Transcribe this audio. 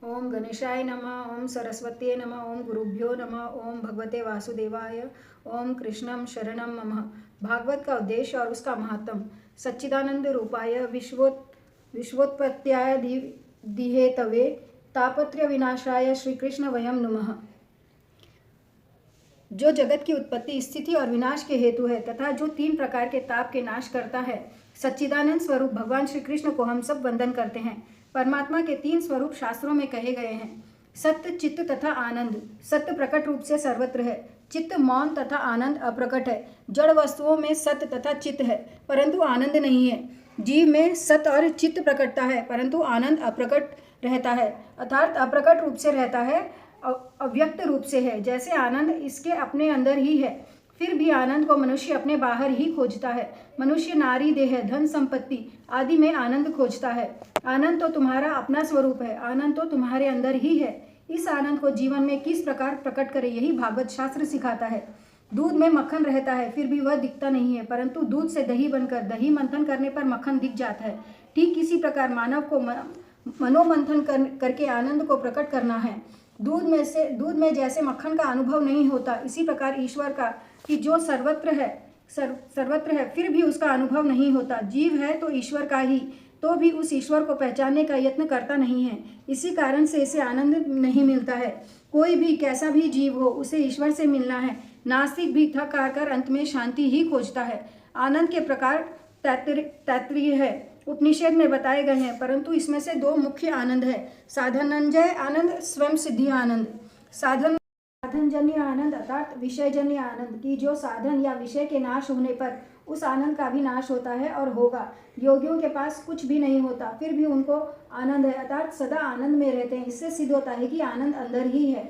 ओम गणेशाय नमः। ओम सरस्वत्यै नमः। ओम गुरुभ्यो नमः। ओम भगवते वासुदेवाय। ओम कृष्णम शरणम मम। भागवत का उद्देश्य और उसका महत्व। सच्चिदानंद रूपाय विश्वोत्पत्त्याय दिहेतवे तापत्रय विनाशाय श्री कृष्ण वयम नुमः। जो जगत की उत्पत्ति, स्थिति और विनाश के हेतु है तथा जो 3 प्रकार के ताप के नाश करता है, सच्चिदानंद स्वरूप भगवान श्री कृष्ण को हम सब वंदन करते हैं। परमात्मा के 3 स्वरूप शास्त्रों में कहे गए हैं। सत्य, चित्त तथा आनंद। सत्य प्रकट रूप से सर्वत्र है, चित्त मौन तथा आनंद अप्रकट है। जड़ वस्तुओं में सत्य तथा चित्त है परंतु आनंद नहीं है। जीव में सत्य और चित्त प्रकटता है परंतु आनंद अप्रकट रहता है, अर्थात अप्रकट रूप से रहता है, अव्यक्त रूप से है। जैसे आनंद इसके अपने अंदर ही है, फिर भी आनंद को मनुष्य अपने बाहर ही खोजता है। मनुष्य नारी देह, धन संपत्ति आदि में आनंद खोजता है। आनंद तो तुम्हारा अपना स्वरूप है, आनंद तो तुम्हारे अंदर ही है। इस आनंद को जीवन में किस प्रकार प्रकट करे, यही भागवत शास्त्र सिखाता है। दूध में मक्खन रहता है फिर भी वह दिखता नहीं है, परंतु दूध से दही बनकर दही मंथन करने पर मक्खन दिख जाता है। ठीक इसी प्रकार मानव को मनोमंथन करके आनंद को प्रकट करना है। दूध में जैसे मक्खन का अनुभव नहीं होता, इसी प्रकार ईश्वर का कि जो सर्वत्र है फिर भी उसका अनुभव नहीं होता। जीव है तो ईश्वर का ही, तो भी उस ईश्वर को पहचानने का यत्न करता नहीं है। इसी कारण से इसे आनंद नहीं मिलता है। कोई भी कैसा भी जीव हो, उसे ईश्वर से मिलना है। नास्तिक भी थक हार कर अंत में शांति ही खोजता है। आनंद के प्रकार तैत्तिरीय है, उपनिषद में बताए गए हैं, परंतु इसमें से 2 मुख्य आनंद है। साधनंजय आनंद, स्वयं सिद्धि आनंद। साधनजन्य आनंद अर्थात विषयजन्य आनंद की जो साधन या विषय के नाश होने पर उस आनंद का भी नाश होता है और होगा। योगियों के पास कुछ भी नहीं होता फिर भी उनको आनंद है, अर्थात सदा आनंद में रहते हैं। इससे सिद्ध होता है कि आनंद अंदर ही है।